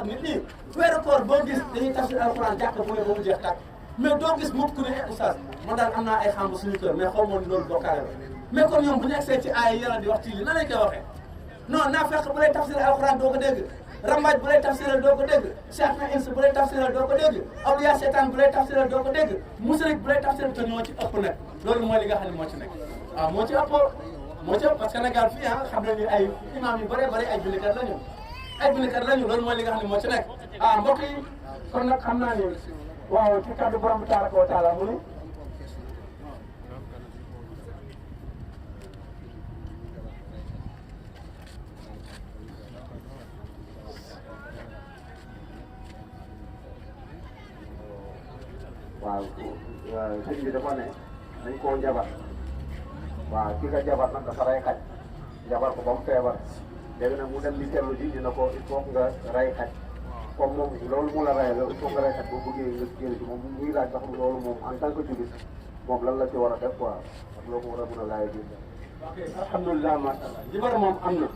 wax nit ñi weeru koor boo gis dañuy tafsir alxuraan jàkk bu ne ba mu jeex tàkk mais doo gis mukk ku ne oustaz man daal am naa ay xamb suñu kër mais xaw ma ni loolu bokkaale la mais kon ñoom bu ñu egsee ci aay yàlla di wax ci li nan lañ koy waxee non naa fekk bu lay tafsir alxuraan doo ko dégg rambaaj bu lay tafsiral doo ko dégg cheikh na ins bu lay tafsiral doo ko dégg awliya seetaan bu lay tafsiral doo ko dégg musrik bu lay tafsiral te ñoo ci ëpp nag loolu mooy li nga xam ne moo ci nekk waaw moo ci ëpp parce que Sénégal fii ah xam nañu ay imam yu bëree bëri ay jullikat lañu loolu mooy li nga xam ne moo ci nekk mbokk yi kon nag xam naa ni waaw ci kàddu borom bi tabaraka wa taala mu ni waaw sëñ bi dafa ne dañ koo jabar waaw ki nga jabar nag dafa rey xaj jabar ko ba mu feebar léegi nag mu dem di tellu ji dina ko il faut nga rey xaj comme moom loolu mu la rey la il faut nga rey xaj boo bëggee nga jël ci moom muy laaj sax loolu moom en tant que jullit moom lan la ci war a def quoi ak loo ko war a mën a laaj ji. ok alhamdulilah macha allah jibar moom am na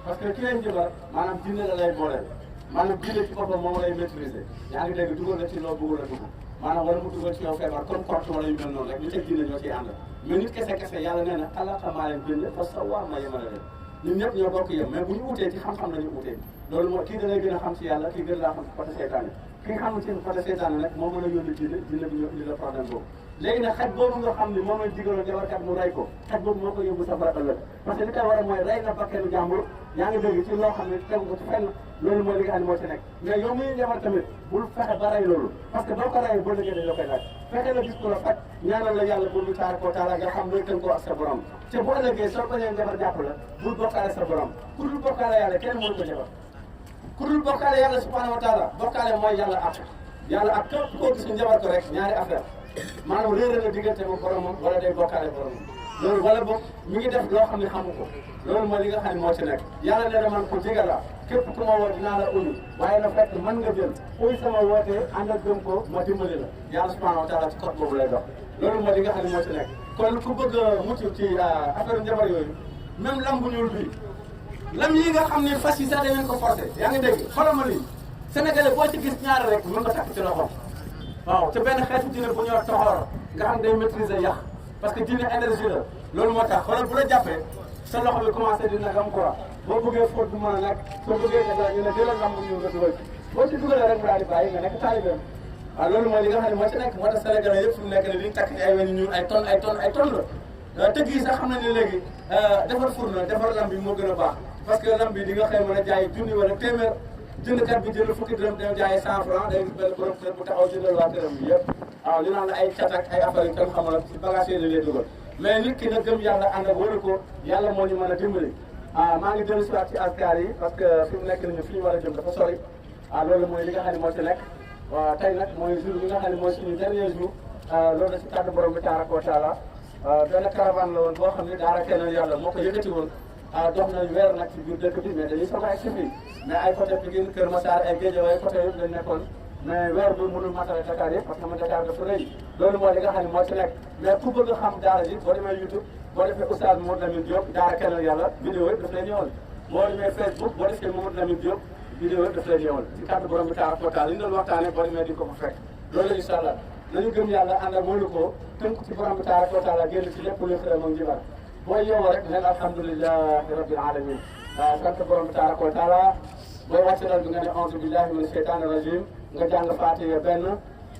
parce que ki leen jibar maanaam jinne la lay booleel maanaam jinne ci boppam moom lay maîtriser yaa ngi dégg dugal na ci loo bëggul a dugg maanaam wala mu dugal ci yow feebar comme korte wala yu mel noonu rek ñu teg jinne ñoo ciy ànd mais nit kese yàlla nee na xalaqa maa leen bind fa sawwaa ma yemale leen ñun ñëpp ñoo bokk yem mais bu ñu utee ci xam-xam la ñu utee loolu moo kii da lay gën a xam ci yàlla kii gën laa xam ci côté seytaane ki nga xam ci côté seytaane nag moo mën a yónni jinne bi ñu li la problème boobu léegi nag xaj boobu nga xam ne moom lañ digaloon jabarkat mu rey ko xaj boobu moo ko yóbbu safara ëllëg parce que li koy war a mooy rey na bakkenu jàmbur yaa ngi dégg ci loo xam ne tegu ko ci fenn loolu mooy li nga xam ne moo ci nekk mais yow muy jabar tamit bul fexe ba rey loolu parce que boo ko reyee boo liggéey dañ la koy laaj fexe la gis ko la faj ñaanal la yàlla bul taar ko taala nga xam looy tënkoo ak sa borom te bu ëllëgee soo bañee jabar jàpp la bul bokkaale sa borom ku dul bokkaale yàlla kenn mënu ko jabar ku dul bokkaale yàlla subhanahu wa taala bokkaale mooy yàlla ak képp koo gis ñu jabar ko rek ñaari affaire maanaam réeré na diggante moom boromam wala day bokkaale boromam loolu wala boog mi ngi def loo xam ne xamu ko loolu mooy li nga xam ne moo ci nekk yàlla nee na man ko jege la képp ku ma woo dinaa la uyu waaye na fekk mën nga jël uy sama wootee ànd ak gëm ko ma dimbali la yàlla subhanahu wa taala ci code boobu lay dox loolu mooy li nga xam ne moo ci nekk kon ku bëgg a mucc ci affaire njabar yooyu même lam bu ñuul bii lam yi nga xam ne fas yi sax dañ leen ko forcé yaa ngi dégg xoolal ma lii sénégalais boo ci gis ñaari rek mën nga takk ci loxoom waaw te benn xeetu dina bu ñëw toxoor nga xam day maîtriser yàq parce que dina énergie la loolu moo tax xoolal bu la jàppee sa loxo bi commencé di nagam quoi boo bëggee fóot bu mën a nekk soo bëggee def la ñu ne jëlal lamb ñu nga dugal boo ci dugalee rek mu daal di bàyyi nga nekk taalibeem waaw loolu mooy li nga xam ne moo ci nekk moo tax sénégalais yëpp fu mu nekk ne liñ takk ci ay weñ ñuul ay tonnes la tëgg yi sax xam nañ ne léegi defar fourneau defar lamb bi moo gën a baax parce que lamb bi di nga xëy mën a jaay junni wala téeméer jëndkat bi jënd fukki dërëm dem jaayee 100 francs day gis benn borom kër bu taxaw jëndal waa këram bi yëpp waaw li naan la ay cat ak ay affaire yu kenn xamul ak ci bagage yi la lay dugal mais nit ki nag gëm yàlla ànd ak wëru ko yàlla moo ñu mën a dimbali maa ngi dellu si waat ci askar yi parce que fi mu nekk nañu fi ñu war a jëm dafa sori loolu mooy li nga xam ne moo ci nekk waaw tey nag mooy jour bi nga xam ne mooy suñu dernier jour loolu la si kàddu borom bi tabaraka wa taala benn caravane la woon boo xam ne daara kenn yàlla moo ko yëkkati woon dox nañ weer nag ci biir dëkk bi mais dañuy soog a egg si fii mais ay côté Pikine Kër Massar ay Guédiawaye côté yëpp lañ nekkoon mais weer bi mënul matale Dakar yëpp parce que man Dakar dafa rëy loolu mooy li nga xam ne moo ci nekk mais ku bëgg a xam daara ji boo demee YouTube boo defee Oustaz Mamadou Lamine Diop daara kennal yàlla vidéo yëpp daf lay ñëwal boo demee Facebook boo defee Mamadou Lamine Diop vidéo yëpp daf lay ñëwal ci kàddu borom bi tabaraka wa taala li ñu doon waxtaanee boo demee di ko fa fekk loolu la incha allah nañu gëm yàlla ànd ak mënu ko tënk ci borom bi tabaraka wa taala génn ci lépp luy xëram ak njibar booy yeewoo rek neen alhamdulilahi rabbil alamin sant borom bi tabaraka wa taala booy wàcce dal bi nga ne auzu billahi min sheytaani rajim nga jàng Faatiha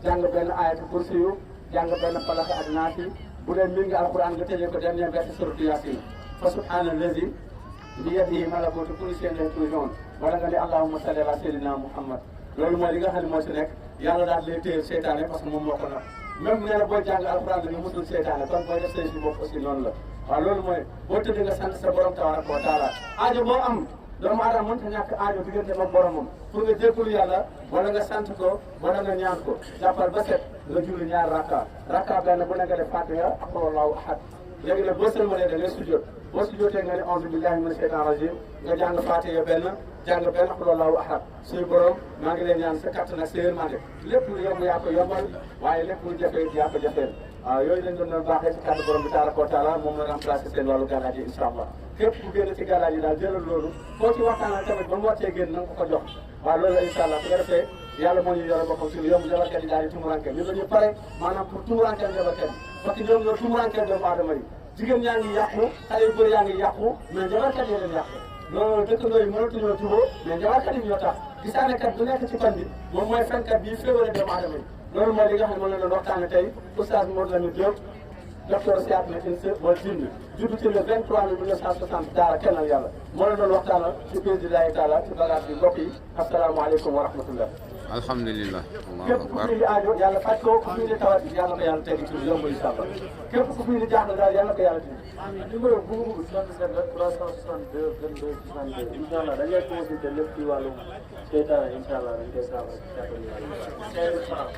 jàng benn ayatul kursi yu jàng benn falaq ak naasi bu dee mbir nga alquran nga tëjee ko dernier verset suratu Yaasin fa subhaana allazi bi yadihi malakuutu kulli shay'in ilayhi turja'uun wala nga ne allahumma salli ala sayyidina Muhammad loolu mooy li nga xam ne moo si nekk yàlla daal lay téye seytaane parce que moom moo ko nag même nee na booy jàng alquran dañu musul seytaane kon booy def say si bopp aussi noonu la waaw loolu mooy boo tëddee nga sant sa borom tabaraka wa taala aajo boo am doomu aadama mënta ñàkk aajo diggante ak boromam pour nga jéggul yàlla wala nga sant ko wala nga ñaan ko jàppal ba set nga julli ñaar rakka benn bu ne nga def Fatiha ak Allahu ahad léegi nag boo sëlmalee da ngay sujjóot boo sujjóotee nga ne auzu billahi mina shaytan rajim nga jàng Fatiha jàng benn ak Allahu ahad suñu borom maa ngi leen ñaan sa kattan ak sa yërmande lépp lu yomb yaa ko yombal waaye lépp lu jafe yaa ko jafeel waaw yooyu lañ doon baaxee si kàddu borom bi tabaraka wa taala moom la remplacé seen wàllu gàllaaj yi incha allah képp ku génn ci galaaj yi daal jëlal loolu koo ci waxtaanal tamit ba mu wàccee génn na nga ko jox waaw loolu la incha allah su ko defee yàlla moo ñu yore boppam si lu yomb jabarkat yi daal di tumuranke ñun dañu pare maanaam pour tumurankeel jabarkat yi parce que ñoom ñoo tumurankeel doomu aadama yi jigéen yaa ngi yàqu xale yu bëri yaa ngi yàqu mais jabarkat yi leen yàqu loolu dëkkandoo yi mënatuñoo jubóo mais jabarkat yi ñoo tax gisaanekat bu nekk ci fan bi moom mooy fenkat bii féewale doomu aadama yi loolu mooy li nga xam ne moom la doon waxtaane tey oustaz Modou Lamine Diop docteur Siat na insa wal jinn juddu ci le 23 mai 1960 daara kennal yàlla moo la doon waxtaanal ci bismillahi taala ci bagage bi mbokk yi asalaamaaleykum wa rahmatullah alhamdulilah képp ku fi indi aajo yàlla faj ko ku fi indi tawat yàlla ko yàlla teggi ci yomb incha allah képp ku fi indi jaaxle daal yàlla ko yàlla teggi numéro bu 77 la 362 22 62 incha allah dañ lay consulter lépp ci wàllu seytaane incha allah dañ koy saafara ci kàttanu yàlla.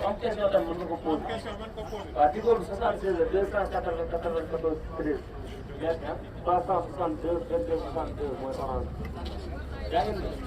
am question tam mën nga ko posé waaw di ko 76 la 294 13 merci 362 22 62 mooy orange yaa ngi